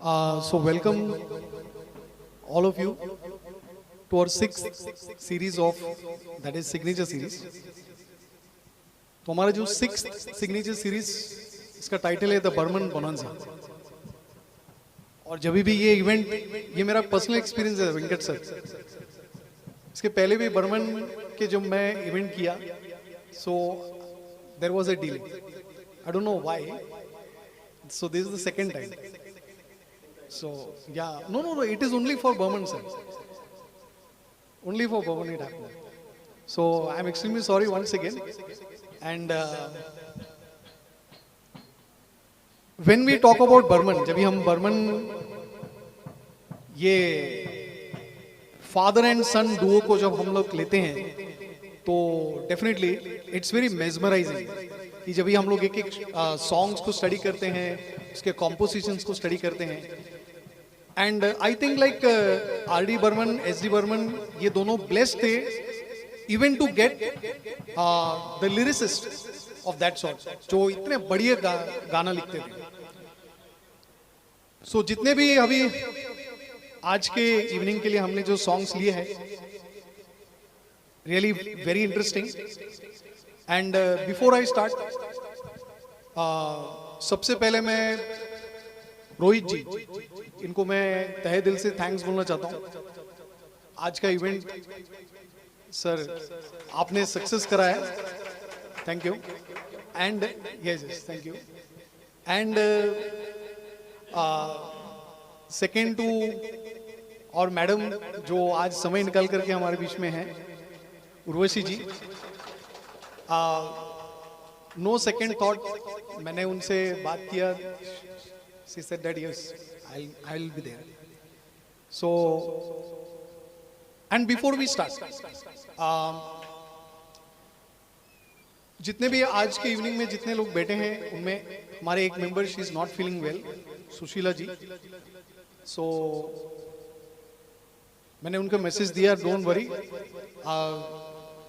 So welcome all of you to our sixth series of that is signature series. तो हमारा जो sixth signature series इसका title है the Burman bonanza. और जब भी ये इवेंट, ये मेरा पर्सनल एक्सपीरियंस है वेंकट सर. इसके पहले भी बर्मन के जब मैं इवेंट किया, so there was a delay. I don't know why. So this is the second time. So yeah, no, it is only for Burman, sir. Only for Burman it happened. So I'm extremely sorry once again. And when we talk about Burman, जब भी हम Burman ये father and sun Duo को जब हम लोग लेते हैं, तो डेफिनेटली इट्स वेरी मेजमराइजिंग कि जब भी हम लोग एक एक सॉन्ग्स को स्टडी करते हैं, उसके कॉम्पोजिशंस को स्टडी करते हैं. And I think like RD. Burman, SD. Burman, ये दोनों ब्लेस्ड थे even to get the lyricist of that song, जो इतने बढ़िया गाना लिखते थे. सो जितने भी अभी आज के इवनिंग के लिए हमने जो सॉन्ग्स लिए हैं, really very interesting. And before I start, सबसे पहले मैं रोहित जी, इनको मैं तहे दिल से थैंक्स बोलना चाहता हूँ. आज का इवेंट सर आपने सक्सेस कराया, thank you. And yes thank you. And second to our madam जो आज समय निकाल करके हमारे बीच में हैं, Urvashi ji. No second thought, मैंने उनसे बात किया. She said that yes I will be there. So and before we start, जितने भी आज के इवनिंग में जितने लोग बैठे हैं, उनमें हमारे एक member, she is not feeling well, Sushila ji. So मैंने उनको मैसेज दिया, don't worry,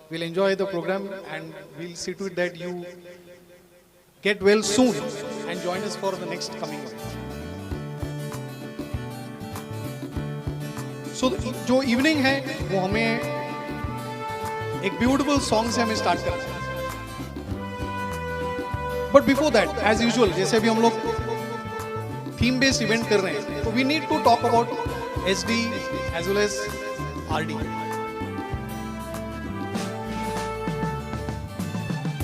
we'll enjoy the program and we'll see to it that you get well soon and join us for the next coming event. So जो evening है वो हमें एक beautiful song से हमें स्टार्ट करना है. But before that, as usual, जैसे अभी हम लोग थीम बेस्ड इवेंट कर रहे हैं, तो we need to talk about SD as well as RD.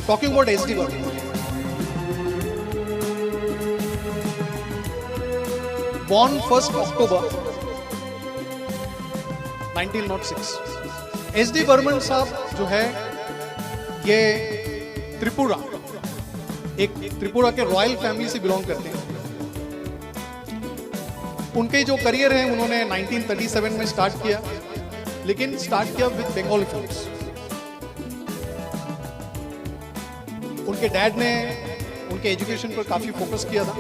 Talking about S.D. Burman, born 1st October 1906. S.D. Burman साहब जो है, ये त्रिपुरा, एक त्रिपुरा के रॉयल फैमिली से बिलोंग करते हैं. उनके जो करियर है, उन्होंने 1937 में स्टार्ट किया, लेकिन स्टार्ट किया विद बंगाली फिल्म्स. उनके डैड ने उनके एजुकेशन पर काफी फोकस किया था.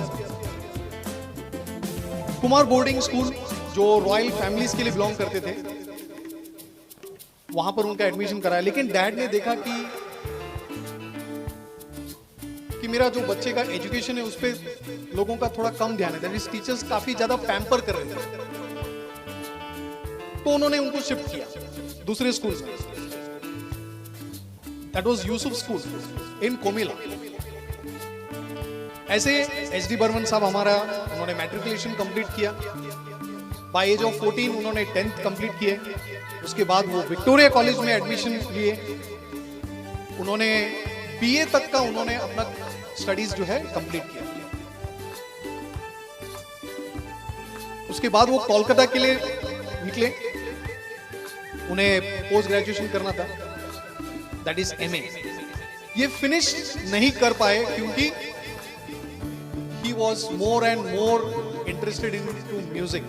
कुमार बोर्डिंग स्कूल, जो रॉयल फैमिलीज के लिए बिलोंग करते थे, वहां पर उनका एडमिशन कराया. लेकिन डैड ने देखा कि मेरा जो बच्चे का एजुकेशन है, उस पर लोगों का थोड़ा कम ध्यान है, टीचर्स काफी ज्यादा पैम्पर कर रहे थे. तो उन्होंने उनको शिफ्ट किया दूसरे स्कूल में. दैट वाज यूसुफ स्कूल इन कोमिला. ऐसे एस.डी. बर्मन साहब हमारा, उन्होंने मैट्रिकुलेशन कंप्लीट किया. बाय एज ऑफ 14 उन्होंने 10th कंप्लीट किए. उसके बाद वो विक्टोरिया कॉलेज में एडमिशन लिए. उन्होंने बीए तक का उन्होंने अपना स्टडीज जो है कंप्लीट किया. उसके बाद वो कोलकाता के लिए निकले. उन्हें पोस्ट ग्रेजुएशन करना था, दैट इज एमए. ये फिनिश नहीं कर पाए क्योंकि he was more and more interested in to music,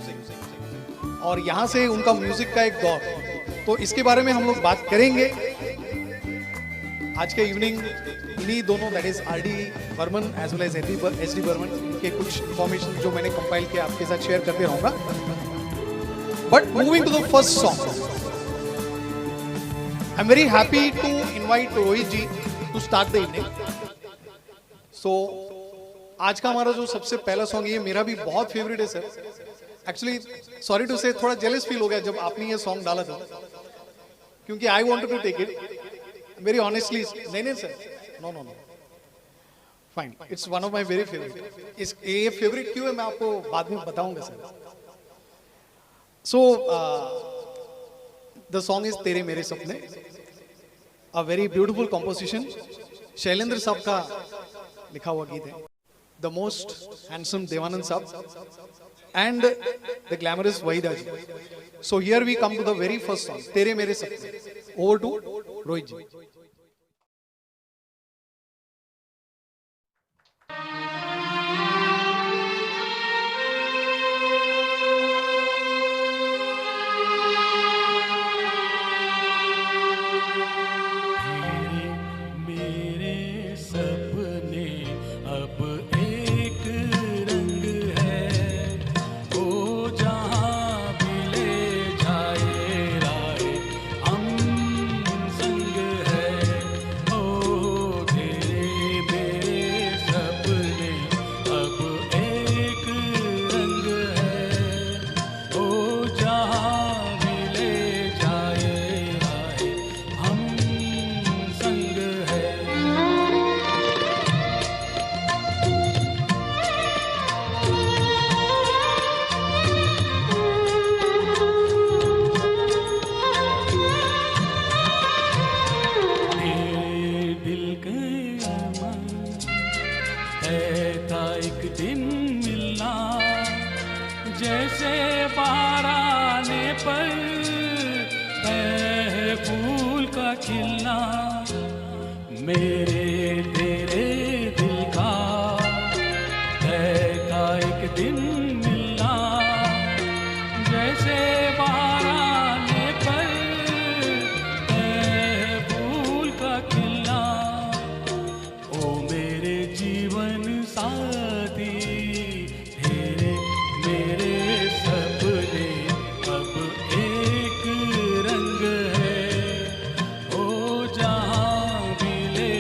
और यहां से उनका म्यूजिक का एक दौर. तो इसके बारे में हम लोग बात करेंगे आज के इवनिंग. इन्हीं दोनों, that is RD. Burman as well as SD. Burman, इनके कुछ इंफॉर्मेशन जो मैंने कंपाइल किया आपके साथ शेयर करते रहूंगा. But moving to the first song, I am very happy to invite Rohit ji to start the evening. So आज का हमारा जो सबसे पहला सॉन्ग, ये मेरा भी बहुत फेवरेट है सर. एक्चुअली सॉरी टू से थोड़ा जेलस फील हो गया जब आपने ये सॉन्ग डाला था, क्योंकि I wanted to take it very honestly. नहीं नहीं sir, no no no, fine, it's one of my very favourite. इस ये फेवरेट क्यों है मैं आपको बाद में बताऊंगा sir. So the song is तेरे मेरे सपने, a very beautiful composition. Shailendra साहब का लिखा हुआ गीत है. द मोस्ट हैंडसम देवानंद साहब and the glamorous Wahida ji. So here we come to the very first song, Tere Mere Sapne. Over to Rohit ji. जैसे बाराने पर है फूल का खिलना, मेरे तेरे दिल का है का एक दिन मिलना. जैसे बाराने पर है फूल का खिलना, ओ मेरे जीवन साथी मेरे सपने अब एक रंग है. ओ जहाँ भी ले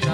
जा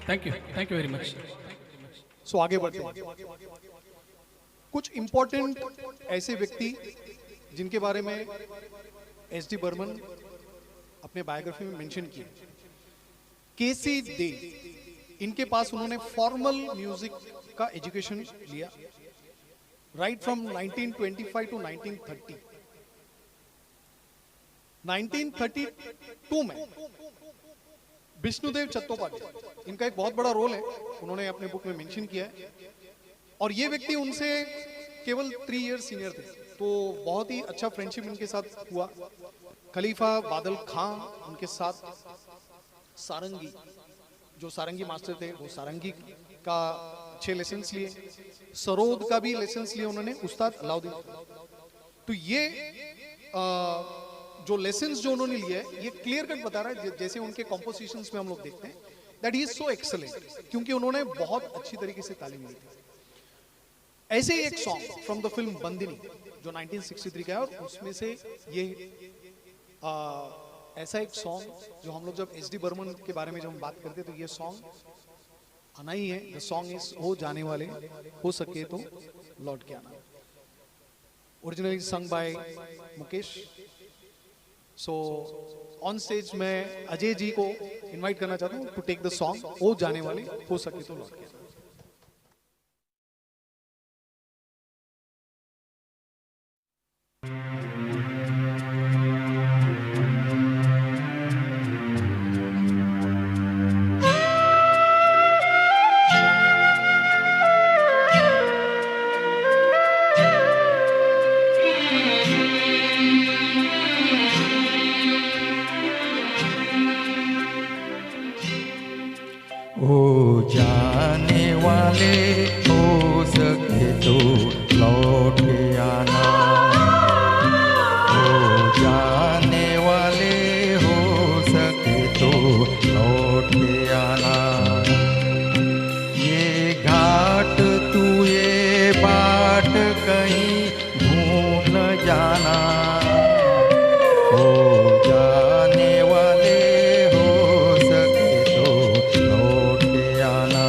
थैंक यू वेरी मच। सो आगे बढ़ते हैं। कुछ इंपॉर्टेंट ऐसे व्यक्ति जिनके बारे में एस डी बर्मन अपने बायोग्राफी में मेंशन किए। केसी डे, इनके पास उन्होंने फॉर्मल म्यूजिक का एजुकेशन लिया राइट फ्रॉम 1925 टू 1930। 1932 में विष्णुदेव चट्टोपाध्याय, इनका एक बहुत बड़ा रोल है, उन्होंने अपने बुक में मेंशन किया है। और ये व्यक्ति उनसे केवल 3 ईयर सीनियर थे, तो बहुत ही अच्छा फ्रेंडशिप इनके साथ हुआ। खलीफा बादल खां उनके साथ सारंगी, जो सारंगी मास्टर थे, वो सारंगी का अच्छे लेसन्स लिए। सरोद का भी लेसन्स लिए उन्होंने उस्ताद अलाउद्दीन। तो ये जो लेसन्स जो उन्होंने लिए ये क्लियर कट बता रहा है, जैसे उनके कॉम्पोजिशंस में हम लोग देखते हैं that he is so excellent, क्योंकि उन्होंने बहुत अच्छी तरीके से तालीम ली थी। ऐसे ही एक song from the film Bandini जो 1963 का है, और उसमें से ये ऐसा एक सॉन्ग जो हम लोग जब एस डी बर्मन के बारे में जब हम बात करते हैं तो ये सॉन्ग आना ही है। द सॉन्ग इज हो जाने वाले, हो सके तो लौट के आना। Originally sung by Mukesh. So on stage मैं अजय जी को इनवाइट करना चाहता हूँ टू टेक द सॉन्ग हो जाने वाले, हो सके तो लौट के आना। हो जाने वाले, हो सके तो लौट आना। हो जाने वाले, हो सके तो लौट आना। ये घाट तू ये बाट कहीं भूल जाना। हो जाने वाले, हो सके तो लौट आना।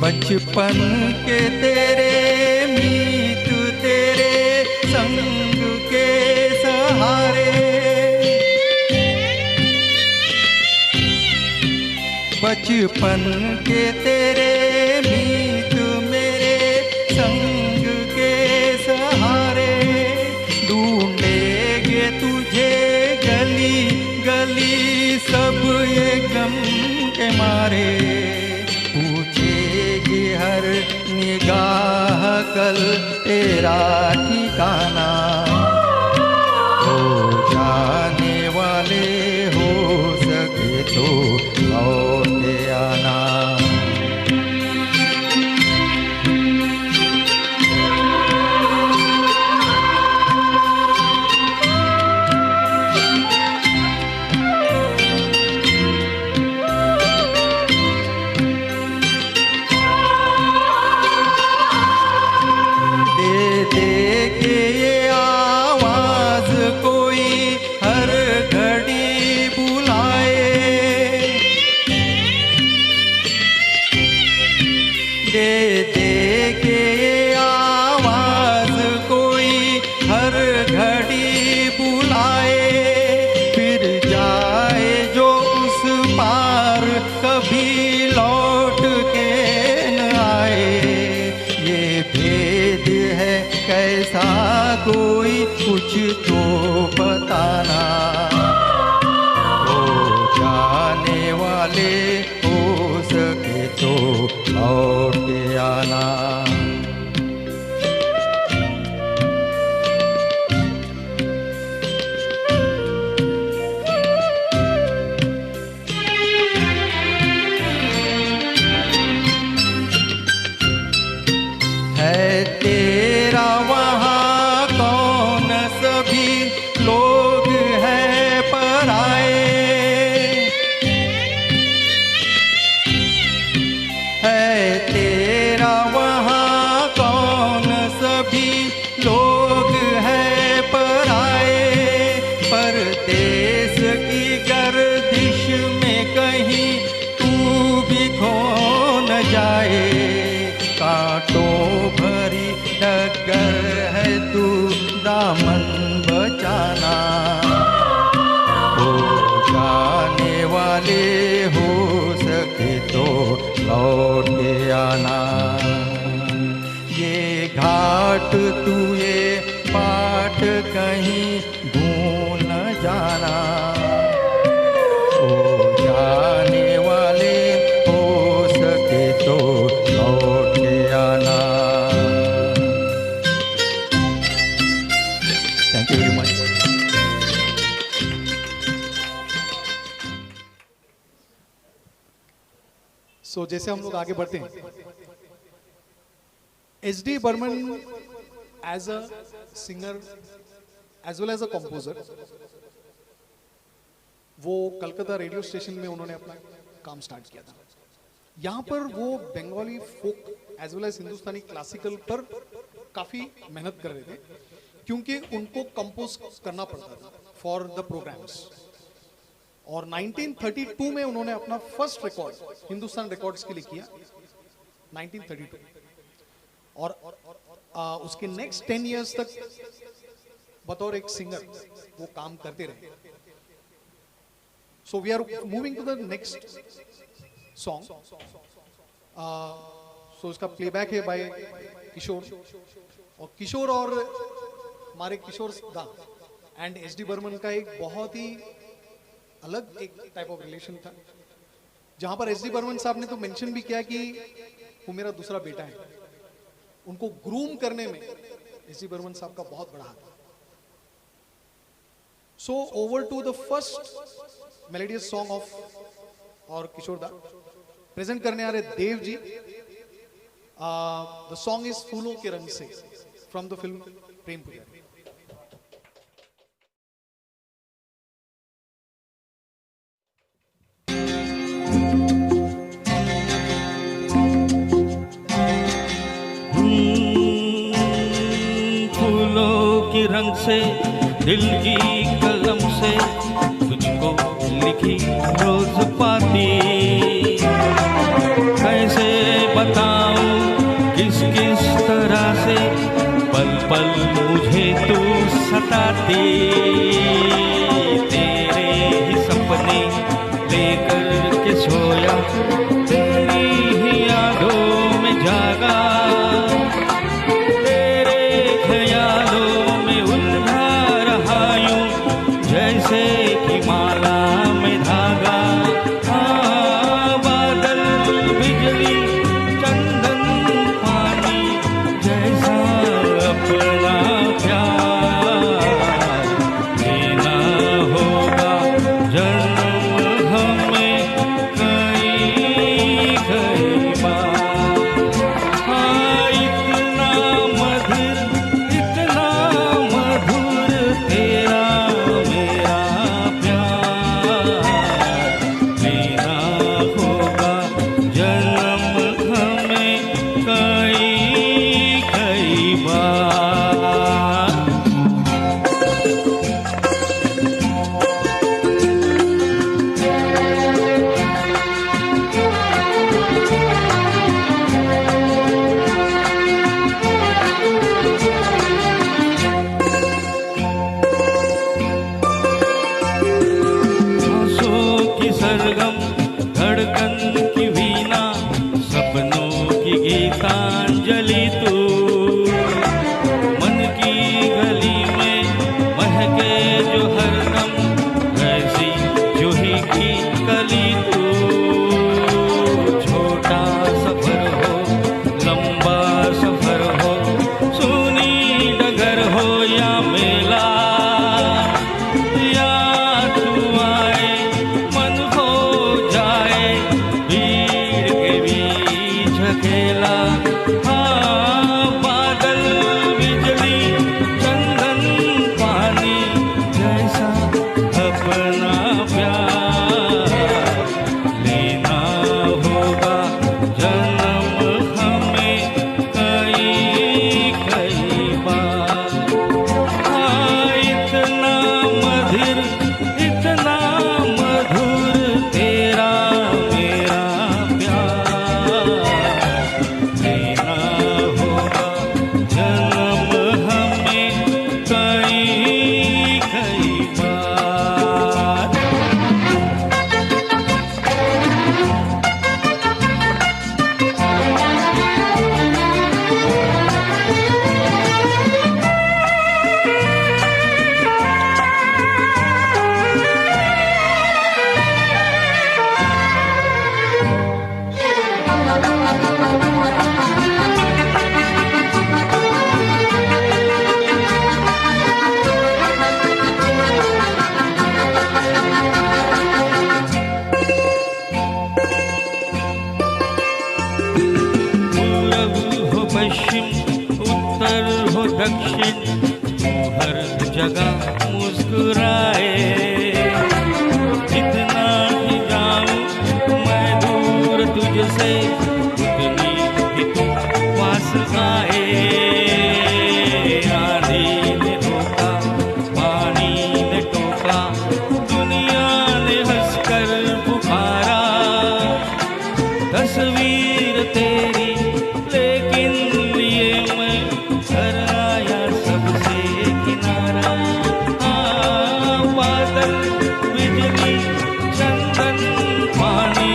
बचपन के तेरे मीत, तेरे संग के सहारे। बचपन के तेरे मीत मेरे संग के सहारे। ढूंढेंगे तुझे गली गली सब ये गम के मारे। पूछेगी हर निगाह कल तेरा ठिकाना। हो जाने वाले, हो सके तो लौट आना। दे दे के ये आवाज कोई हर घड़ी बुलाए। दे दे के ये आवाज कोई हर घड़ी बुलाए। फिर जाए जो उस पार कभी लौट के न आए। ये भेद है कैसा कोई कुछ तो बताना। हो जाने वाले, हो सके तो लौट आना। है तेरा वहाँ कौन, सभी लोग हैं जाए। कांटों भरी डगर है तू दामन बचाना। हो जाने वाले हो सके तो लौट के आना। ये घाट तू ये बाट कहीं भूल न जाना। हो जाने वाले हो सके तो लौट के आना। Thank you very much. So जैसे हम लोग आगे बढ़ते हैं, HD. Burman as a singer as well as a composer, वो कलकत्ता रेडियो स्टेशन में उन्होंने अपना काम स्टार्ट किया था। यहाँ पर वो बंगाली फोक एज वेल एज हिंदुस्तानी क्लासिकल पर काफ़ी मेहनत कर रहे थे, क्योंकि उनको कंपोज करना पड़ता था फॉर द प्रोग्राम्स। और 1932 में उन्होंने अपना फर्स्ट रिकॉर्ड हिंदुस्तान रिकॉर्ड्स के लिए किया, 1932। और उसके नेक्स्ट 10 इयर्स तक बतौर एक सिंगर वो काम करते रहे। So we are moving to the next song. So इसका प्लेबैक है बाय किशोर। और किशोर और हमारे किशोर दा एंड एच.डी. बर्मन का एक बहुत ही अलग एक टाइप ऑफ रिलेशन था, जहां पर एच.डी. बर्मन साहब ने तो मेंशन भी किया कि वो मेरा दूसरा बेटा है। उनको ग्रूम करने में एच.डी. बर्मन साहब का बहुत बड़ा हाथ है। So over to the first melodious song of our Kishore da present करने आ रहे Dev ji. The song is फूलों के रंग से फ्रॉम द फिल्म प्रेम पुजारी। फूलों के रंग से दिल की कलम से तुझको लिखी रोज पाती। कैसे बताऊं किस किस तरह से पल पल मुझे तू सताती। तेरे ही सपने लेकर के सोया, तेरी ही यादों में जागा। जैसे कि माला में धागा। बादल बिजली चंदन पानी जैसा अपना प्यार देना होगा जन्म हमें कई कई बार। इतना मधुर तेरा सरगम धड़कन की वीणा सपनों की गीतांजलि तू। मन की गली में महके जो हरदम ऐसी जूही की कली तू। छोटा सफर हो लंबा सफर हो, सुनी डगर हो या मेला, या तू आए मन हो जाए भीड़ के बीच अकेला। बादल बिजली चंदन पानी जैसा अपना प्यार लेना होगा जन्म हमें कई कई बार। इतना मधुर इतना मधुर तेरा मेरा प्यार दक्षिण तू हर जगह मुस्कुराए। जितना ही जाऊं मैं दूर तुझसे उतनी ही तू पास आए। आंधी ने रोका, पानी ने टोका, दुनिया ने हंसकर पुकारा। तस्वीर तेरी लेकिन लिए मैं घर आया सबसे किनारा। बादल बिजली चंदन पानी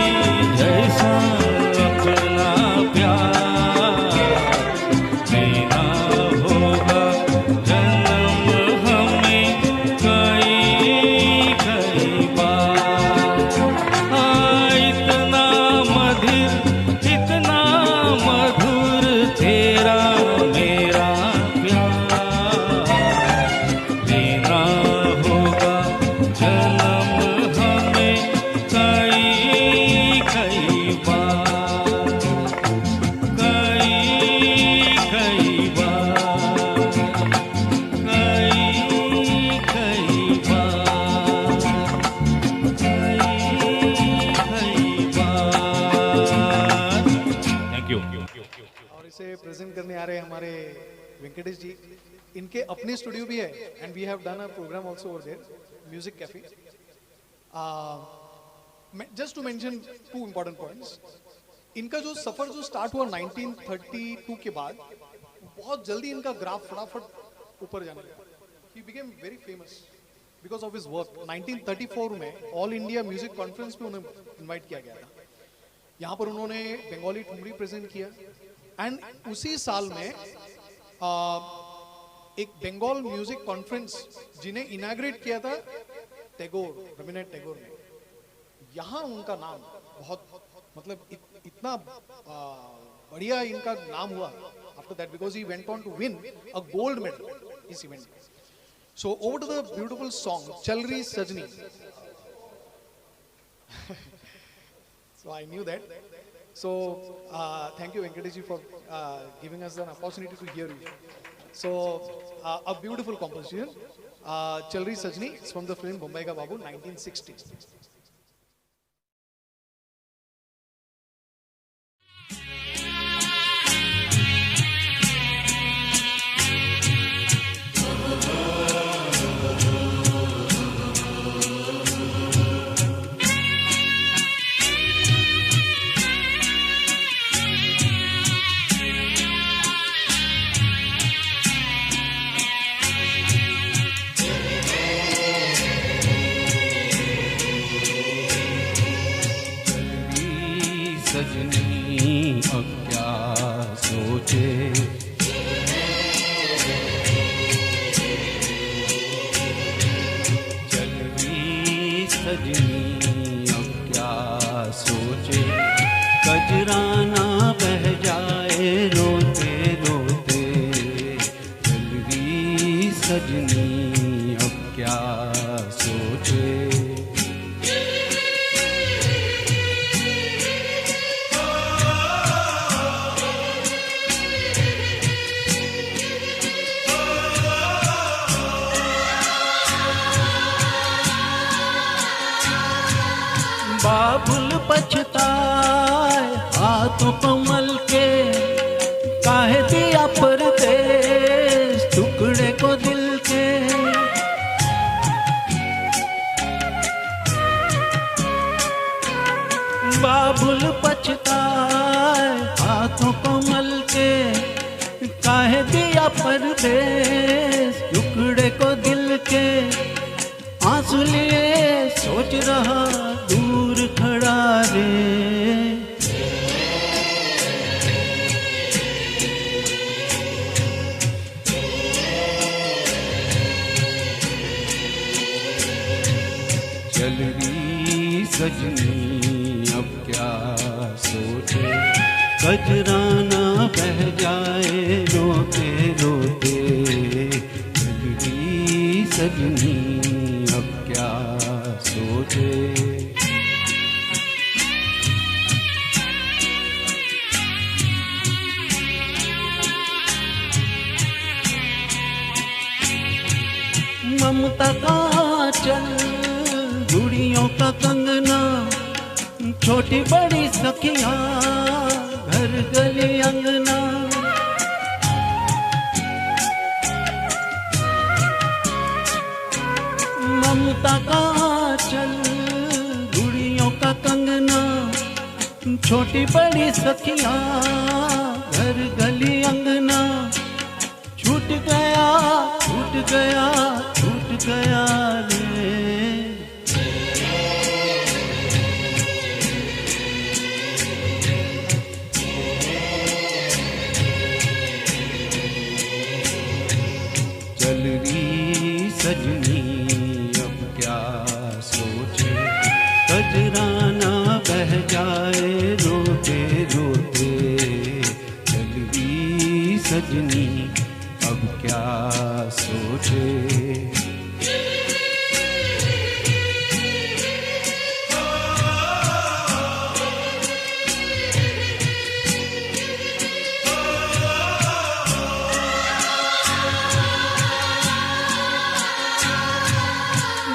जैसा अपना प्यार देना होगा जन्म हमें कई कई बार। इतना मधुर तेरा मेरा प्यार देना होगा जन्म हमें कई कई बार, कई कई बार, कई कई बार, कई बार। Thank you. और इसे प्रेजेंट करने आ रहे हैं हमारे वेंकटेश जी। इनके अपने स्टूडियो भी है and we have done a program also over there, music cafe. Just to mention two important points. इनका जो सफर जो स्टार्ट हुआ 1932 के बाद, बहुत जल्दी इनका ग्राफ फटाफट ऊपर जाने लगा। He became very famous because of his work. 1934 में ऑल इंडिया म्यूजिक कॉन्फ्रेंस में उन्हें इनवाइट किया गया था। यहाँ पर उन्होंने बंगाली ठुमरी प्रेजेंट किया एंड उसी साल में एक बंगाल म्यूजिक कॉन्फ्रेंस जिन्हें इनॉग्रेट किया था टैगोर, रविन्द्रनाथ टैगोर ने। यहाँ उनका नाम बहुत मतलब इतना बढ़िया इनका नाम हुआ after that because he went on to win a gold medal इस इवेंट में। So over to the beautiful song चल रही सजनी। So I knew that. So thank you Venkatesh ji for giving us an opportunity to hear you. So a beautiful composition, Chal Rahi Sajni, it's from the film Bombay Ka Babu, 1960. सजनी अब क्या सोचे, चल रही सजनी अब क्या सोचे। कजराना बह जाए रोते रोते, चल रही सजनी अब क्या सोचे। बाबुल पछताए हाथों कमल के, काहे दिया परदेस टुकड़े को दिल के। बाबुल पछताए हाथों कमल के, काहे दिया परदेस टुकड़े को दिल के। आंसू लिए सोच रहा दूर खड़ा रे, चल रही सजनी अब क्या सोचे। कजराना बह जाए रोते रोते, चल रही सजनी अब क्या सोचे। ममता का चल, गुड़ियों का कंगना, छोटी बड़ी सखियां, घर गली अंगना। ममता का चल, गुड़ियों का कंगना, छोटी बड़ी सखियां, घर गली अंगना। छूट गया, छूट गया, छूट गया रे। चल रही सजनी अब क्या सोचे, कजराना बह जाए रोते रोते। चल रही सजनी अब क्या सोचे।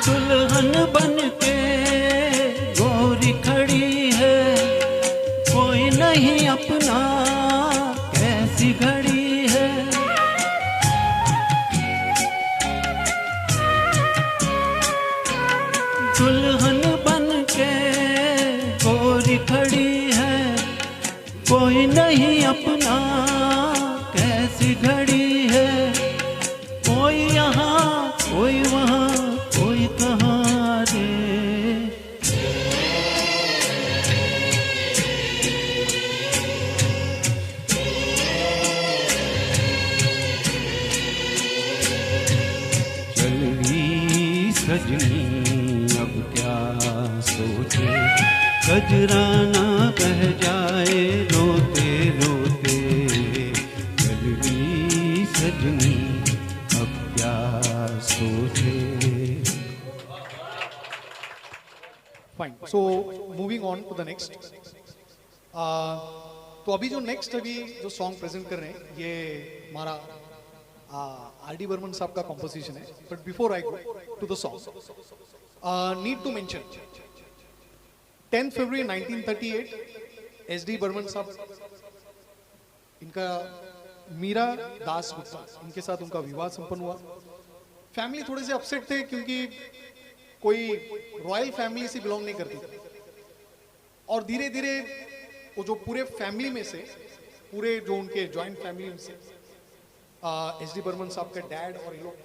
दुल्हन बन के गोरी खड़ी है, कोई नहीं अपना कैसी घड़ी है। दुल्हन बन के गोरी खड़ी है, कोई नहीं अपना कैसी घड़ी है। कोई यहाँ, कोई वहाँ, कोई कहाँ रे। चल रही सजनी अब क्या सोचे, कजराना बह जाए रोते रोते। चल रही सजनी अब क्या सोचे। Fine, so moving on to the next. तो अभी जो नेक्स्ट अभी जो सॉन्ग प्रेजेंट कर रहे हैं ये हमारा आर डी बर्मन साहब का कॉम्पोजिशन है। But before I go to the song, need to mention 10 फरवरी 1938 एस डी बर्मन साहब, इनका मीरा दास गुप्ता, इनके साथ उनका विवाह संपन्न हुआ। फैमिली थोड़े से अपसेट थे क्योंकि कोई रॉयल फैमिली से बिलोंग नहीं करती थी। और धीरे धीरे वो जो पूरे फैमिली में से, पूरे जो उनके जॉइंट फैमिली में से एस डी बर्मन साहब के डैड और ये लोग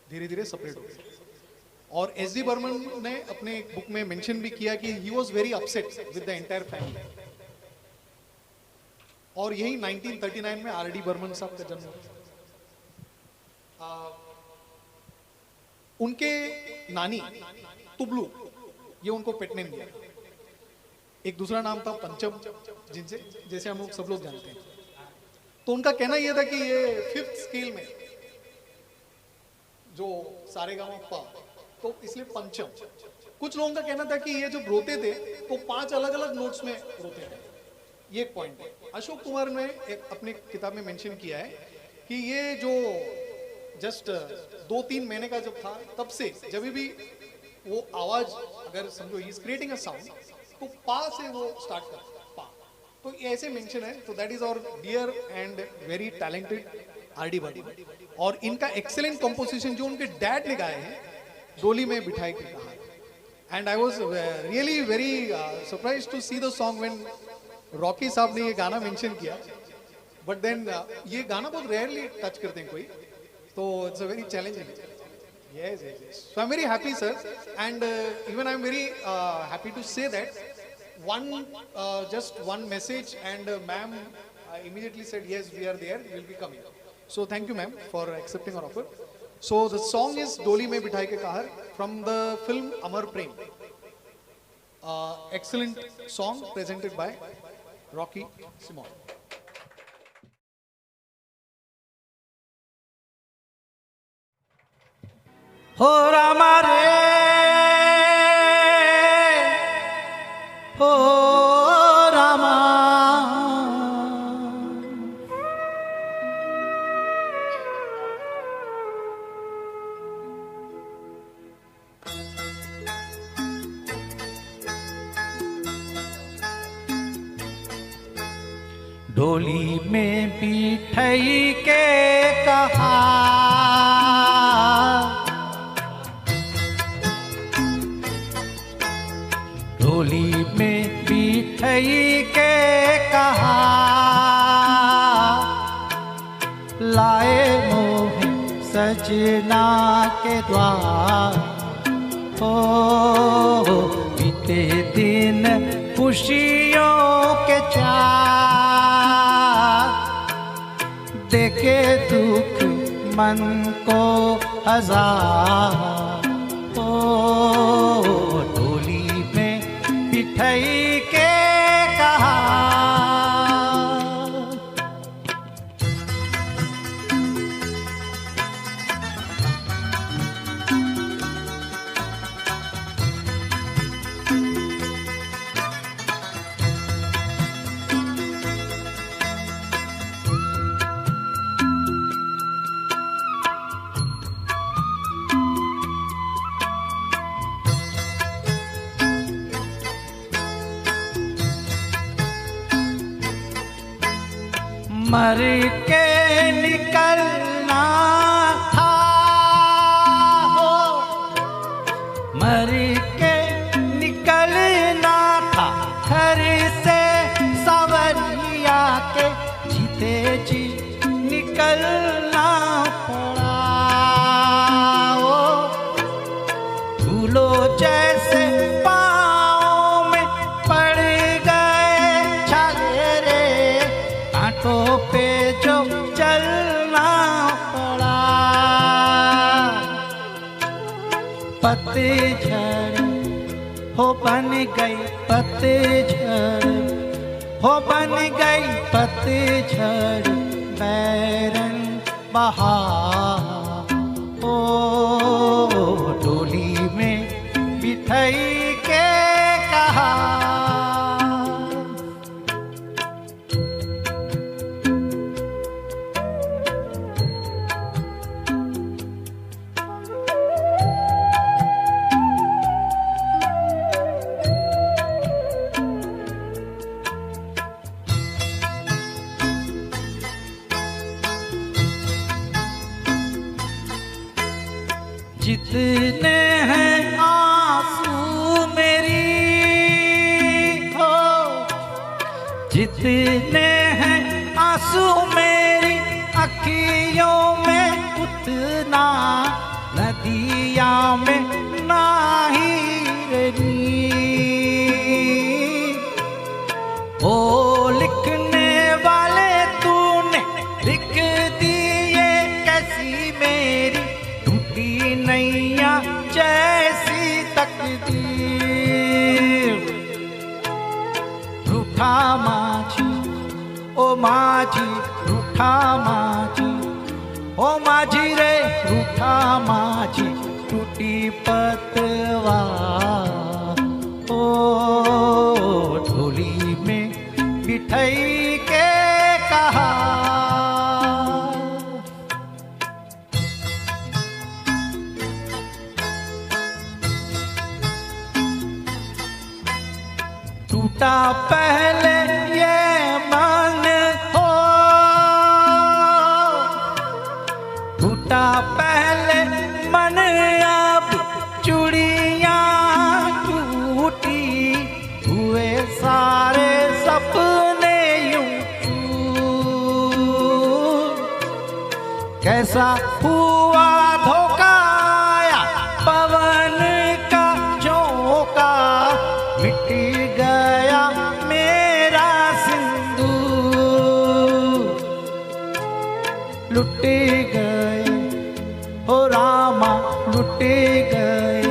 धीरे धीरे सेपरेट हो गए। और एस डी बर्मन ने अपने एक बुक में मेंशन भी किया कि he was very upset with the entire family. और यही 1939 में आर डी बर्मन साहब का जन्म हुआ। उनके नानी तुबलू, ये उनको पेट नेम दिया। एक दूसरा नाम था पंचम, जिनसे जैसे हम लोग सब लोग जानते हैं। तो उनका कहना यह था कि ये 5th स्केल में जो सारेगामा, तो इसलिए पंचम। कुछ लोगों का कहना था कि ये जब रोते थे तो 5 अलग अलग नोट्स में रोते थे। ये एक पॉइंट है। अशोक कुमार ने एक अपनी किताब में मेंशन किया है कि ये जो जस्ट 2-3 महीने का जब था, तब से जब भी वो आवाज, अगर समझो he is creating a sound, तो पा से वो स्टार्ट करता है, पा। तो ये ऐसे मेंशन है। तो that is our dear and very talented R D Burman. और इनका एक्सेलेंट कंपोजिशन जो उनके डैड ने गाए हैं, डोली में बिठाई के कहा। And I was really very surprise to see the song when Rocky साहब ने ये गाना मेंशन किया। बट देन ये गाना बहुत रेयरली टच करते हैं कोई, तो it's a very challenging. Yes, yes, yes. So I'm very happy, sir, and even I'm very happy to say that just one message, and ma'am immediately said yes, we are there, we will be coming. So thank you, ma'am, for accepting our offer. So the song is "Doli Mein Bithai Ke Kahar" from the film Amar Prem. Excellent song presented by Rocky Simon. हो रामा रे, हो रामा, डोली में बिठई के कहा, डोली में बिठई के कहा, लाए मोह सजना के द्वार। हो बीते दिन खुशियों के चार, देखे दुख मन को हजार। ओ डोली में बिठई के कहा, मर के निकलना था, हो मर के निकलना था घर से सवरिया के, जीते जी निकलना पड़ा। ओ भूलो जैसे पाँव में पड़ गए छाले रे, कांटों पे जो चलना पड़ा। पतझड़ हो बन गई पतझड़, हो बन गई पतझड़ बैरन बहार। ओ डोली में बिठई के कहा, जितने हैं आंसू मेरी, हो जितने हैं आंसू मेरी अखियों में, उतना नदिया में नाही रही। ओ लिखने वाले तूने लिख दिए कैसी मेरी टूटी नैया जैसी तकदीर। रूठा माझी ओ माझी, रूठा माझी ओ माझी रे, रूठा माझी टूटी पतवार। ओ डोली में बिठई के कहा, टूटा पहले ये मन हो, टूटा पहले मन, अब चूड़ियां टूटी, हुए सारे सपने यूं चूर। कैसा हुआ धोखा आया पवन का झोंका, मिट गया मेरा सिंदूर। लुट गए हो रामा, लुट गए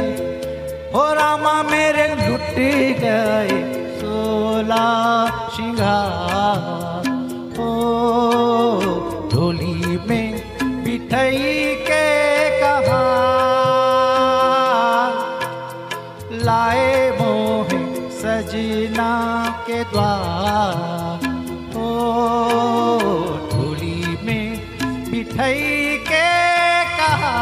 हो रामा मेरे, लुट गए 16 श्रृंगार। ओ डोली में बिठई के कहा, लाए मोह सजना के द्वार। ओ डोली में बिठई के कहा।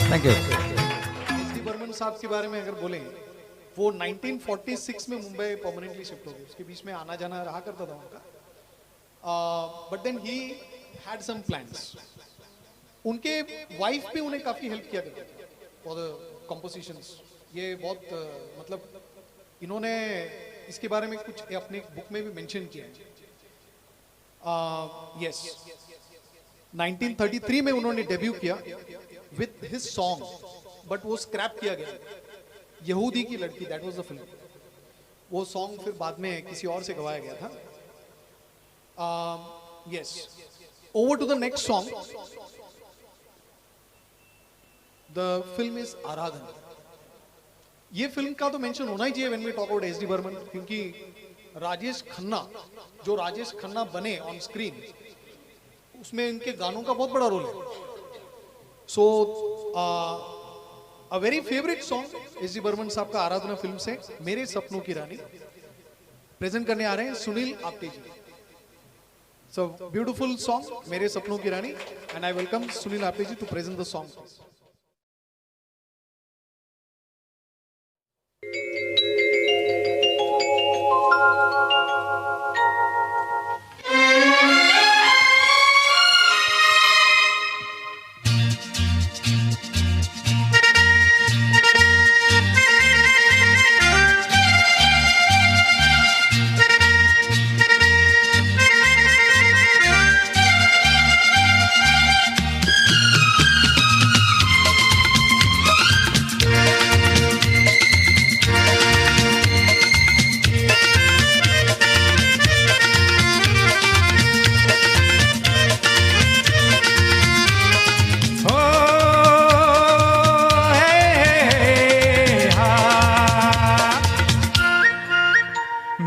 Thank you. S D Burman साहब के बारे में अगर बोलें वो 1946 में मुंबई परमानेंटली शिफ्ट हो गए, उसके बीच में आना जाना रहा करता था उनका. But then he had some plans. उनके वाइफ भी उन्हें काफी हेल्प किया करते थे फॉर द कंपोजिशंस. ये बहुत मतलब इन्होंने इसके बारे में कुछ अपने बुक में भी मेंशन किया है. यस, 1933 में उन्होंने डेब्यू किया विद हिज सॉन्ग, बट वो स्क्रैप किया गया. यहूदी की लड़की, दैट वाज द फिल्म. वो सॉन्ग फिर बाद में किसी और से गवाया गया था. Yes, over to the next song. The film is Aradhana. ये फिल्म का तो मेंशन होना ही चाहिए when we talk about S D Burman, क्योंकि राजेश खन्ना, जो राजेश खन्ना बने ऑन स्क्रीन, उसमें इनके गानों का बहुत बड़ा रोल है. So a very favourite song S D Burman साहब का आराधना फिल्म से, मेरे सपनों की रानी, प्रेजेंट करने आ रहे हैं Sunil Apte ji. So beautiful song मेरे सपनों की रानी, and I welcome Sunil Apte ji to present the song.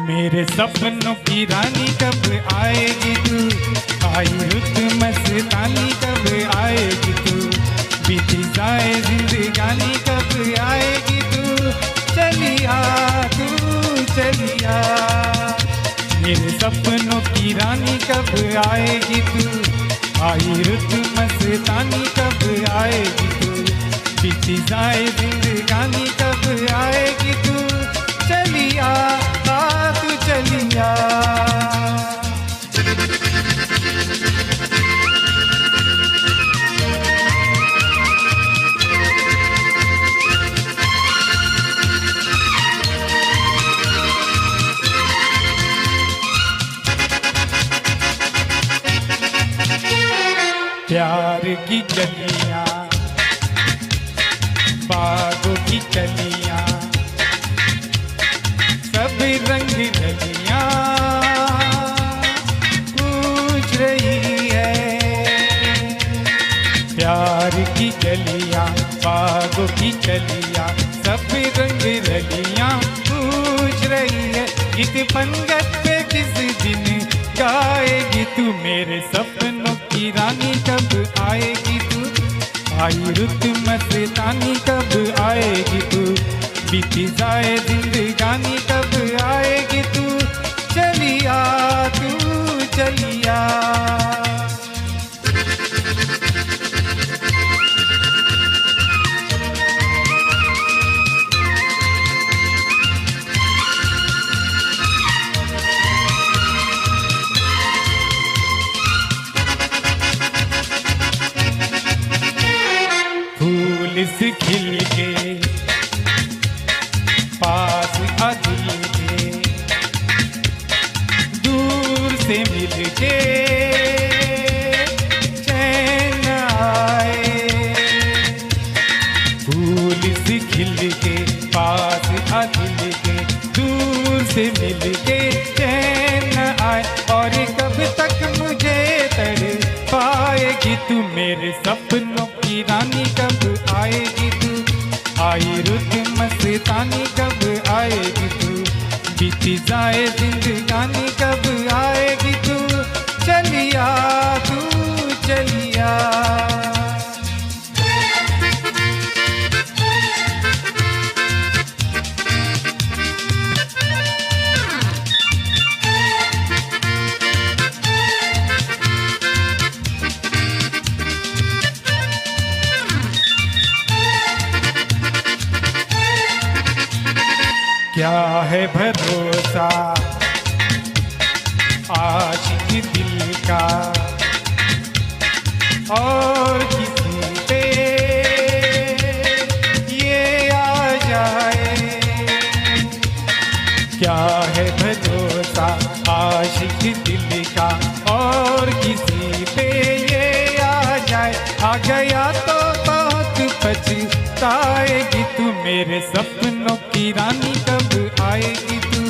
मेरे सपनों की रानी कब आएगी तू, आई रुत मस्तानी कब आएगी तू, बीती जाए जिंदगानी कब आएगी तू, चलिया तू चलिया. मेरे सपनों की रानी कब आएगी तू, आई रुत मस्तानी कब आएगी तू, बीती जाए जिंदगानी कब आएगी तू, चलिया तू चलिया. प्यार की गलियां, बागों की कलियां, सब रंग रलियां पूछ रही है. प्यार की गलियां, बागों की कलियां, सब रंग रलियां पूछ रही है. इस पंगत पे किस दिन गाएगी तू, मेरे सपनों की रानी कब आएगी तू, आई रुत मस्तानी कब आएगी तू, बीती जाए जिंदगानी कब आएगी तू, चलिया तू चलिया. फूल से खिल के पास आ दिल के, दूर से मिल के चैन आए. फूल से खिल के पास आ दिल के, दूर से मिल के चैन आए. और कब तक मुझे तड़ पाएगी तू, मेरे सपनों की रानी कब आएगी तू, आई रुत मस्तानी कब आएगी तू, बीती जाए जिंदगानी कब आएगी तू, चलिया तू चलिया. भरोसा आशिक दिल का और किसी पे ये आ जाए, क्या है भरोसा आशिक दिल का और किसी पे ये आ जाए। आ गया तो बहुत पछताएगी तू, मेरे सपनों की रानी कब आएगी तू,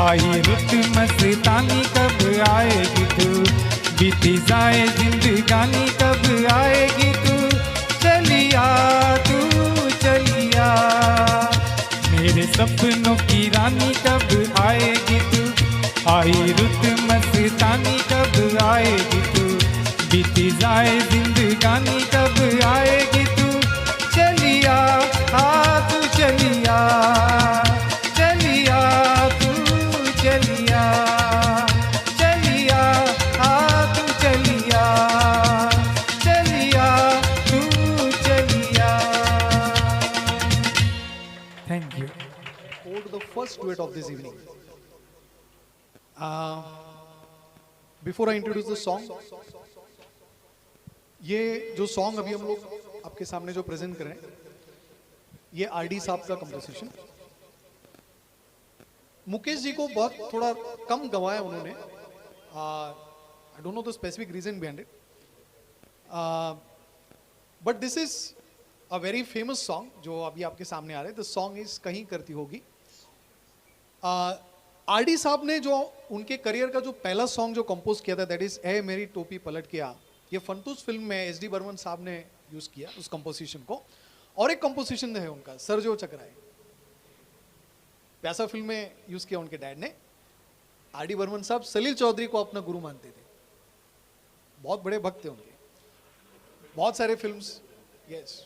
आई रुत मस्तानी कब आएगी तू, बीती जाए जिंदगानी कब आएगी तू, चलिया तू चलिया, मेरे सपनों की रानी कब आएगी तू, आई रुत मस्तानी कब आएगी तू, बीती जाए जिंदगानी कब आएगी तू, चलिया तू चलिया, चलिया तू चलिया, चलिया तू चलिया, चलिया तू चलिया। Thank you. Over to the first duet of this evening. Before I introduce the song, ये जो सॉन्ग अभी हम लोग आपके सामने जो प्रेजेंट कर रहे हैं, ये आरडी साहब का कंपोजिशन। मुकेश जी को बहुत थोड़ा कम गवाया उन्होंने, I don't know the specific reason behind it, but this is a very famous song जो अभी आपके सामने आ रहा है। द सॉन्ग इज कहीं करती होगी। आरडी साहब ने जो उनके करियर का जो पहला सॉन्ग जो कंपोज किया था, दैट इज ए मेरी टोपी पलट के आ, ये फंतूस फिल्म में एस.डी. बर्मन साहब ने यूज किया उस कंपोजिशन को। और एक कंपोजिशन है उनका सर जो चकराए, प्यासा फिल्म में यूज किया उनके डैड ने। आर.डी. बर्मन साहब सलील चौधरी को अपना गुरु मानते थे, बहुत बड़े भक्त थे उनके, बहुत सारे फिल्म्स। यस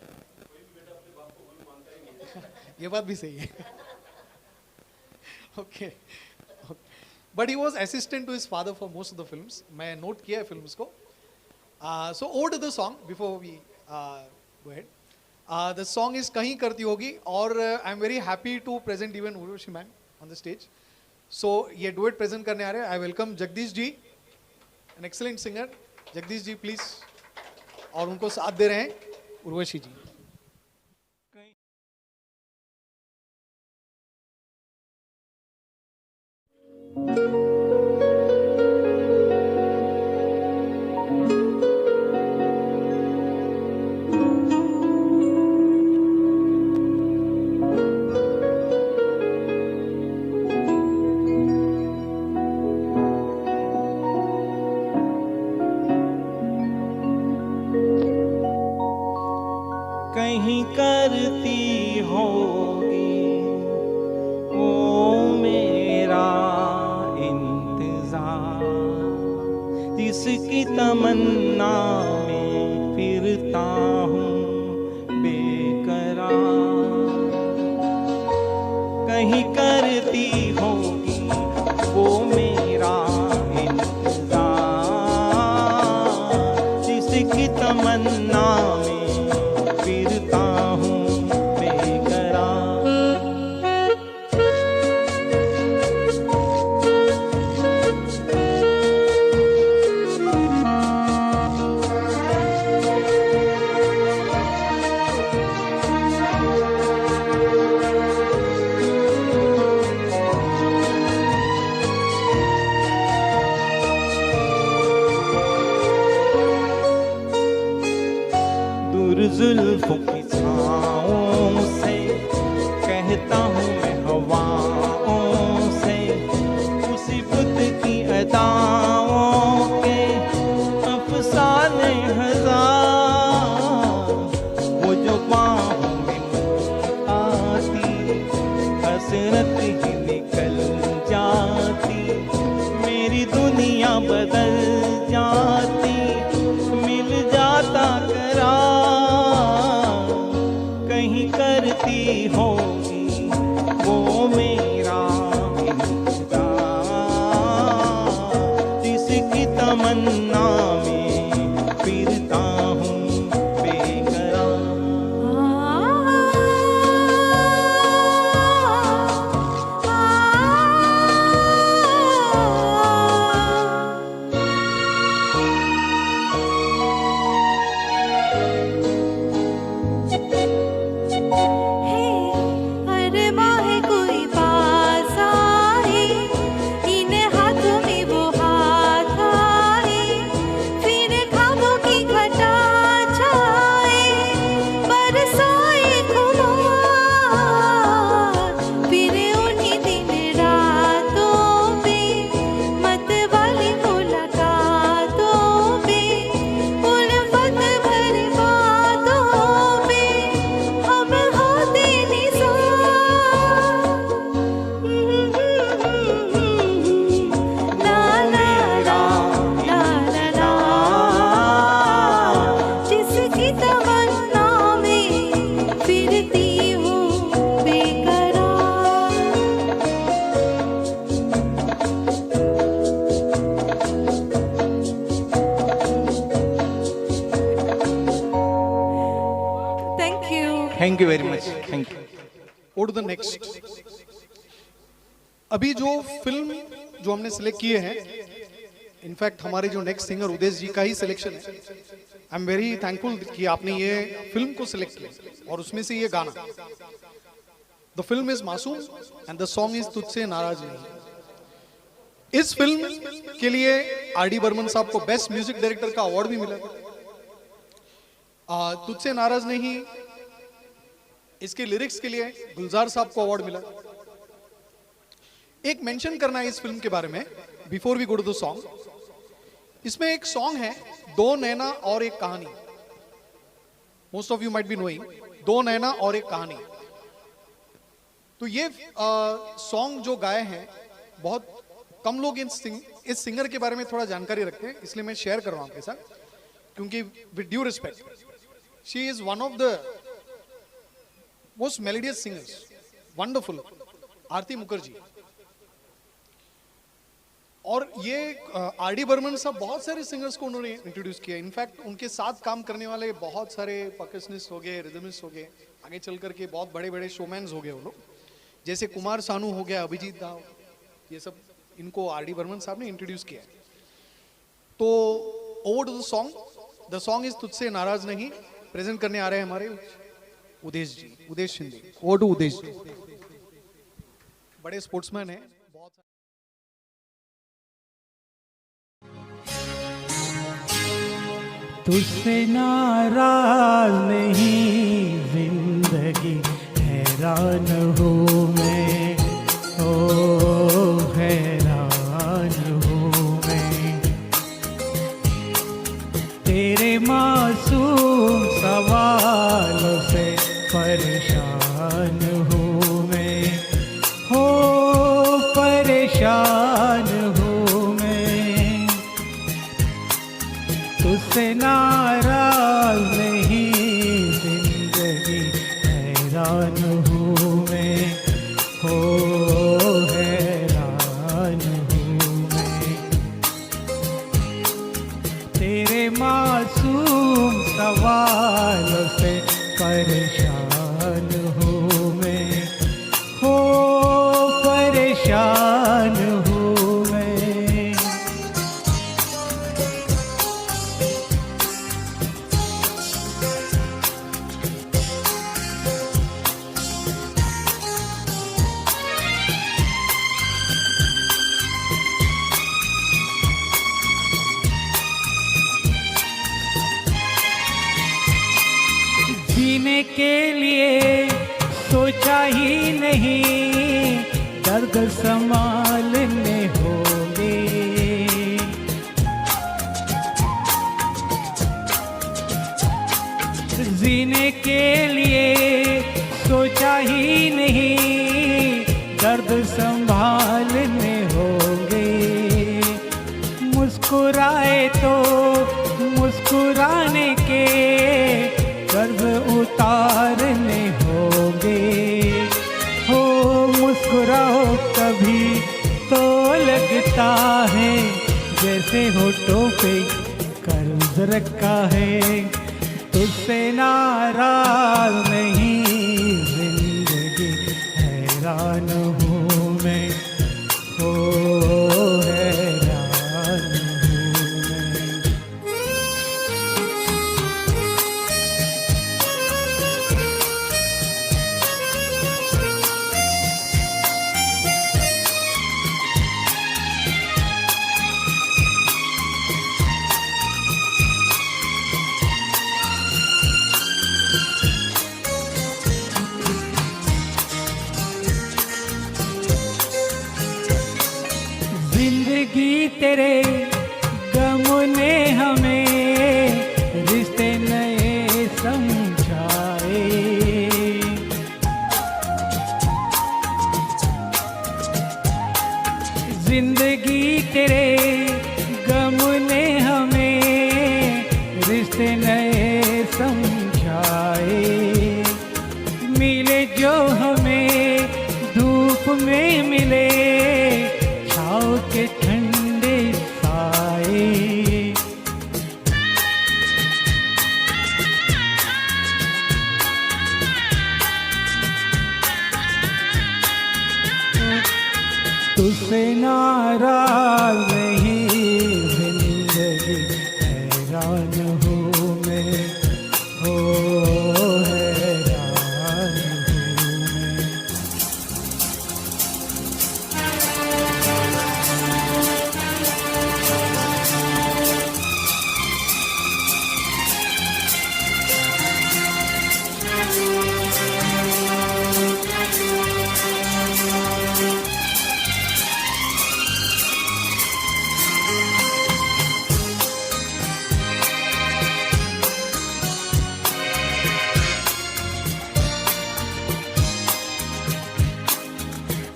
ये बात भी सही है। Okay, but he was assistant to his father for most of the films. मैं नोट किया है फिल्म्स को। So over to the song before we go ahead. The song is कहीं करती होगी, और I am very happy to present even Urvashi ma'am on the stage. So ये duet present करने आ रहे हैं। I welcome Jagdish ji, an excellent singer. Jagdish ji please, और उनको साथ दे रहे हैं उर्वशी जी। कहीं करती होगी वो मेरा इंतजार, जिसकी तमन्ना में फिरता हूँ बेकरार। कहीं करती होगी वो मेरा इंतजार, जिसकी तमन्ना में फिरता हूँ बेकरार। जुल्फों की छाओं से कहता हूँ मैं हवाओं से, उसी बुत की अदाओं के अफसाने हजार। वो जो बाहों में आती हसरत ही निकल जाती, मेरी दुनिया बदल जाती, मिल जाता करार। कहीं करती होगी वो मेरा इंतजार, जिसकी तमन्ना में फिरता हूँ बेकरार। Go to the next. अभी जो फिल्म जो हमने सिलेक्ट किए हैं, इनफैक्ट हमारे जो नेक्स्ट सिंगर उदेश जी का ही सिलेक्शन है। आई एम वेरी थैंकफुल कि आपने ये फिल्म को सिलेक्ट किया और उसमें से ये गाना। द फिल्म इज मासूम एंड द सॉन्ग इज तुझसे नाराज नहीं। इस फिल्म के लिए आर.डी. बर्मन साहब को बेस्ट म्यूजिक डायरेक्टर का अवार्ड भी मिला। तुझसे नाराज नहीं, इसके लिरिक्स के लिए गुलजार साहब को अवार्ड मिला। एक मेंशन करना है इस फिल्म के बारे में before we go to the song. इसमें एक सॉन्ग है, दो नैना और एक कहानी। Most of you might be knowing, दो नैना और एक कहानी। तो ये सॉन्ग जो गाए हैं, बहुत कम लोग इस सिंगर के बारे में थोड़ा जानकारी रखते हैं, इसलिए मैं शेयर कर रहा हूं आपके साथ। क्योंकि with due respect, she is one of the most melodious singers, wonderful, Aarti Mukherjee. और ये आर.डी. बर्मन साहब बहुत सारे सिंगर्स को उन्होंने इंट्रोड्यूस किया। इनफैक्ट उनके साथ काम करने वाले बहुत सारे परकशनिस्ट हो गए, रिदमिस्ट हो गए, आगे चल करके बहुत बड़े बड़े शोमैन्स हो गए वो लोग, जैसे कुमार सानू हो गया, अभिजीत दाव, ये सब इनको आर.डी. बर्मन साहब ने इंट्रोड्यूस किया है। तो over to the song. The song is तुझसे नाराज नहीं। प्रेजेंट करने आ रहे हैं हमारे उदेश जी, उदेश शिंदे। ओवर टू उदेश जी, बड़े स्पोर्ट्समैन हैं। तुझसे नाराज नहीं जिंदगी, हैरान हूँ मैं, ओ हैरान हूँ मैं। तेरे मासूम सवालों से परेशान हूँ मैं, हो परेशान हूँ मैं। तुझसे नाराज नहीं जिंदगी, हैरान हूँ मैं, हो हैरान हूँ मैं। तेरे मासूम सवालों से परेशान हूँ मैं, हो परेशान हूँ मैं। जीने के लिए सोचा ही नहीं, दर्द संभालने होंगे। जीने के लिए सोचा ही नहीं, दर्द संभालने होंगे। मुस्कुराए तो मुस्कुराने के कर्ज उतारने होंगे। हो मुस्कुराओ कभी तो लगता है जैसे होठों पे कर्ज रखा है। तुझसे नाराज नहीं जिंदगी, हैरान हूँ मैं, हो हैरान हूँ मैं। जिंदगी तेरे गम ने हमें रिश्ते नए समझाए। जिंदगी तेरे गम ने हमें रिश्ते नए समझाए। मिले जो हमें धूप में मिले, छाँव के ठंडे साए। नाराज नहीं, जिंदगी हैरान हूँ मैं, हो हैरान हूँ मैं।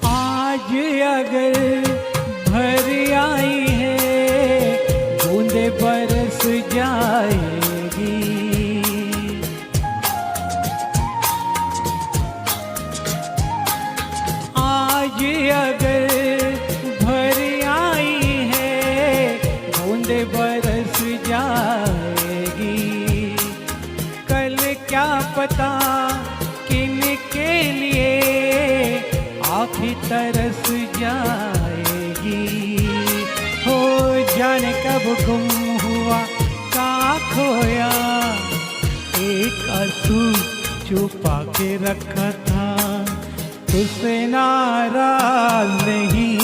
आज अगर भर आई है, बूंदे बरस जाएगी। आज अगर भर आई है, बूंदे बरस जाएगी। कल क्या पता किन के लिए आँखें तरस जाएगी। हो जाने कब गुम हुआ कहाँ खोया, एक आंसू छुपा के रखा था। तुझसे नाराज नहीं,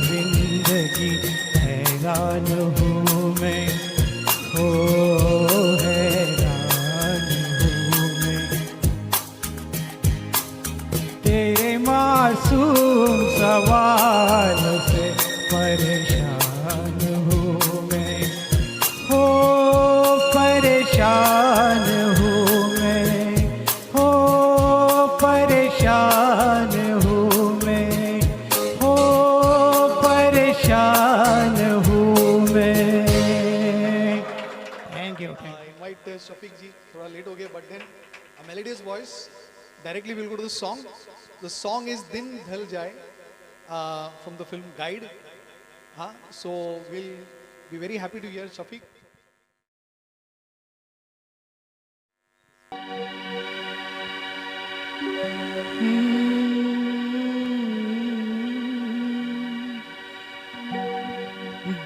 जिंदगी हैरान हूँ मैं, हो हैरान हूँ मैं। तेरे मासूम सवालों से परेशान हूँ मैं, हो परेशान हूँ मैं, हो परेशान हूँ मैं, हो परेशान हूँ मैं। Thank you. I invite Shafiq ji. थोड़ा लेट हो गया, but then a melodious voice. Directly we'll go to the song. The song is Din Dhal Jaye from the film Guide. So we'll be very happy to hear Shafiq.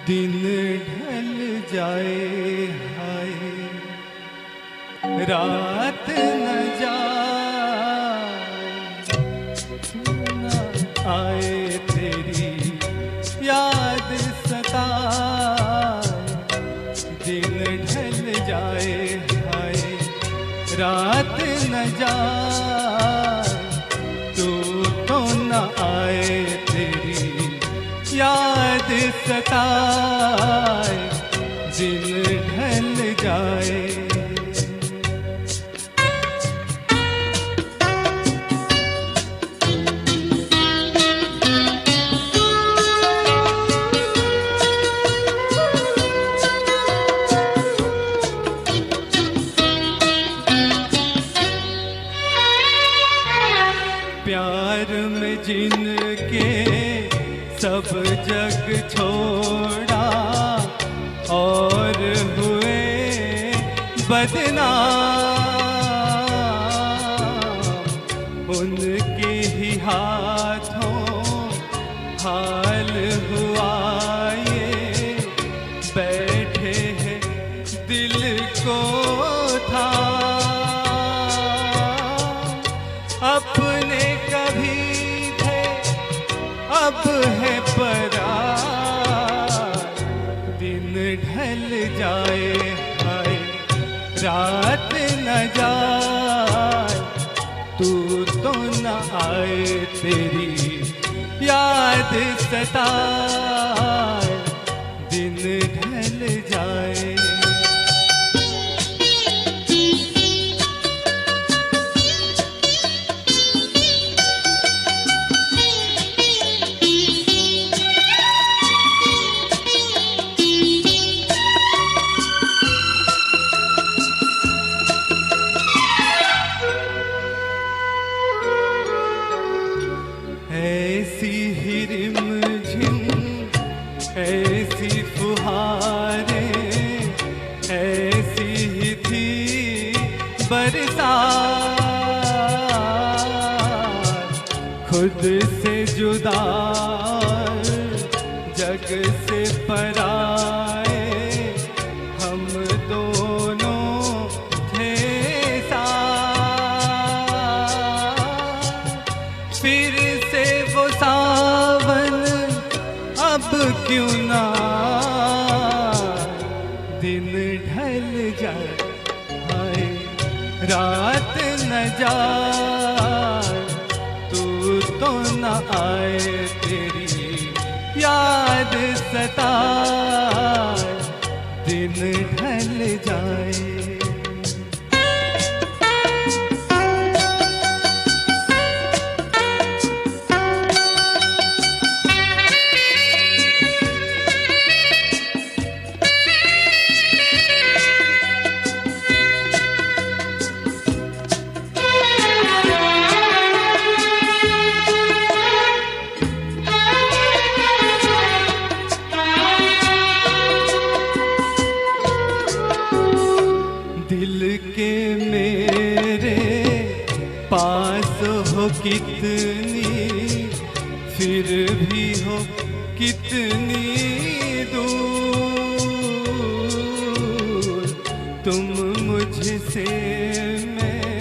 दिन ढल जाए हाय, रात न जाए, न आए तेरी याद सताए। दिन ढल जाए हाय, रात न जाए, तू तो न आए तेरी याद सताए। दिन ढल जाए। प्यार में जिनके सब जग छोड़ा और हुए बदनाम, उनके ही हाथों हाल हुआ ये। बैठे हैं दिल को था अपने कभी थे, अब है परार। दिन ढल जाए हाय, रात न जाए, तू तो न आए तेरी याद सताए। दिन ढल जाए। ऐसी ही रिमझिम, ऐसी फुहारें, ऐसी ही थी बरसात। खुद से जुदा जग से पराए हम दोनों थे साथ। फिर से वो सावन अब क्यों ना दिन ढल जाए, हाय रात न जाए, तू तो न आए, तेरी याद सताए, दिन ढल जाए। दिल के मेरे पास हो कितनी, फिर भी हो कितनी दूर, तुम मुझसे मैं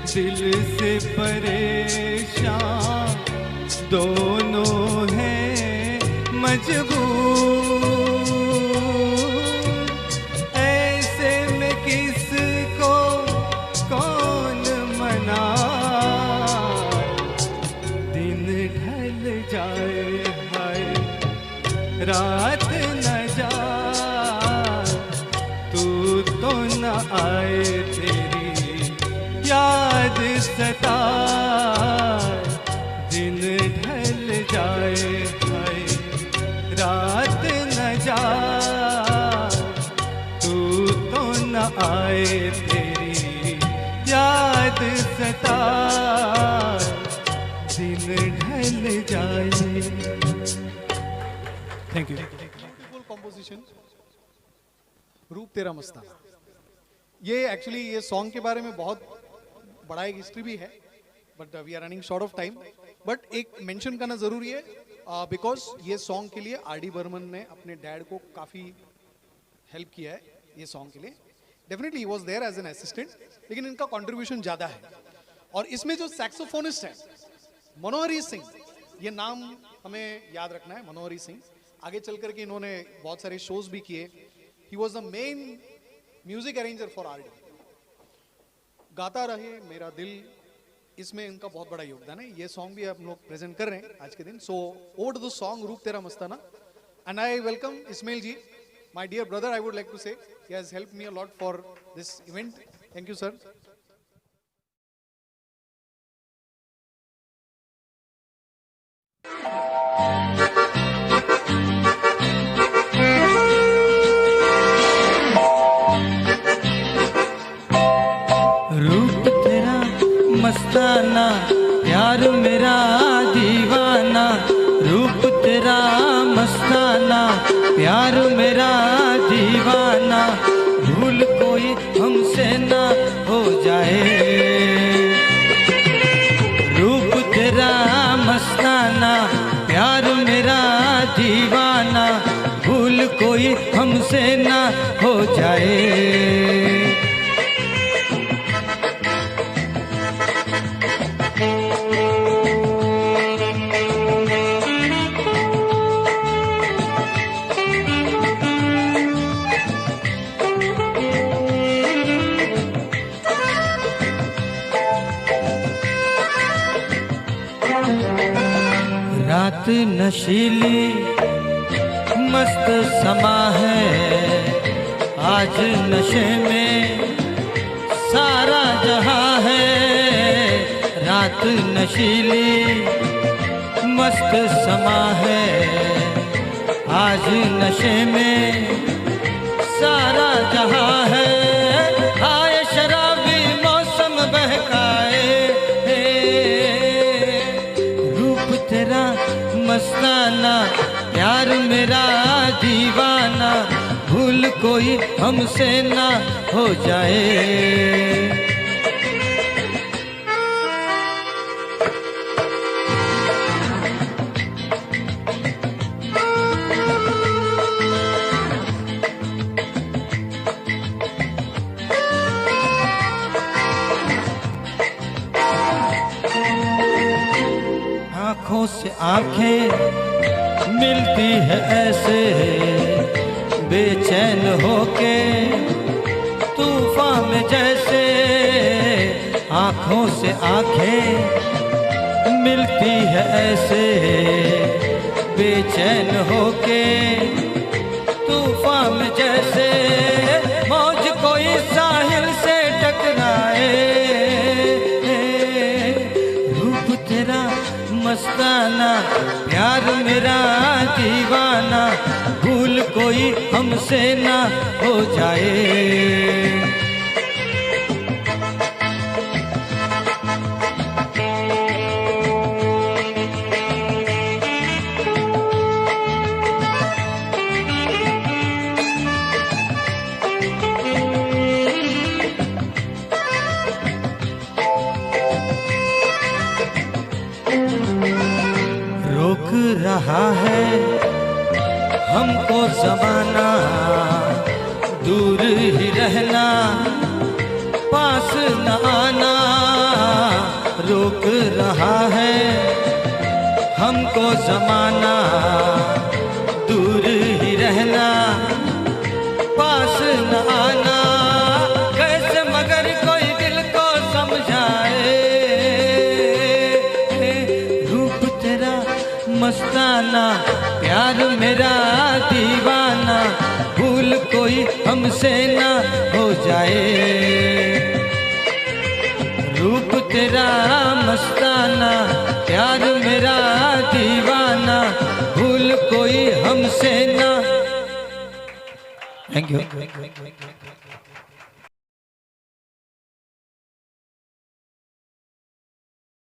दिल से परेशान, दोनों हैं मजबूर। रात न जाए, तू तो न आए, तेरी याद सताए, दिन ढल जाए, हाय रात न जाए, तू तो न आए, तेरी याद सताए, दिन ढल जाए। Thank you. ब्यूटीफुल कॉम्पोजिशन, रूप तेरा मस्ताना। ये एक्चुअली ये सॉन्ग के बारे में बहुत बड़ा एक हिस्ट्री भी है, but we are running short of time. But एक मेंशन करना जरूरी है, बिकॉज ये सॉन्ग के लिए आर डी बर्मन ने अपने डैड को काफ़ी हेल्प किया है ये सॉन्ग के लिए। Definitely he was there as an assistant, लेकिन इनका कॉन्ट्रीब्यूशन ज़्यादा है। और इसमें जो सैक्सोफोनिस्ट है मनोहरी सिंह, ये नाम हमें याद रखना है, मनोहरी सिंह। आगे चल करके इन्होंने बहुत सारे शोज भी किए। He was the main music arranger for R D. गाता रहे मेरा दिल, इसमें इनका बहुत बड़ा योगदान है। ये सॉन्ग भी हम लोग प्रेजेंट कर रहे हैं आज के दिन। So over to the song रूप तेरा मस्ताना, and I welcome Ismail ji, my dear brother. I would like to say he has helped me a lot for this event. Thank you sir. रूप तेरा मस्ताना, प्यार मेरा दीवाना, रूप तेरा मस्ताना, प्यार मेरा दीवाना, भूल कोई हमसे ना हो जाए। रूप तेरा मस्ताना, प्यार मेरा दीवाना, भूल कोई हमसे ना हो जाए। रात नशीली मस्त समा है, आज नशे में सारा जहां है। रात नशीली मस्त समा है, आज नशे में सारा जहां है। आए शराबी मौसम बहकाए, रूप तेरा मस्ताना, प्यार मेरा दीवाना, भूल कोई हमसे ना हो जाए। आँखों से आंखें मिलती है ऐसे बेचैन होके तूफान में जैसे, आँखों से आंखें मिलती है ऐसे बेचैन होके तूफान में जैसे, मौज कोई साहिल से टकराए, रूप तेरा मस्ताना प्यार मेरा दीवाना, भूल कोई हमसे ना हो जाए। रोक रहा है हमको ज़माना, दूर ही रहना पास न आना, रोक रहा है हमको ज़माना, दूर ही रहना पास न आना, कैसे मगर कोई दिल को समझाए, रूप तेरा मस्ताना प्यार मेरा दीवाना, भूल कोई हमसे ना हो जाए। रूप तेरा मस्ताना प्यार मेरा दीवाना, भूल कोई हमसे ना। Thank you.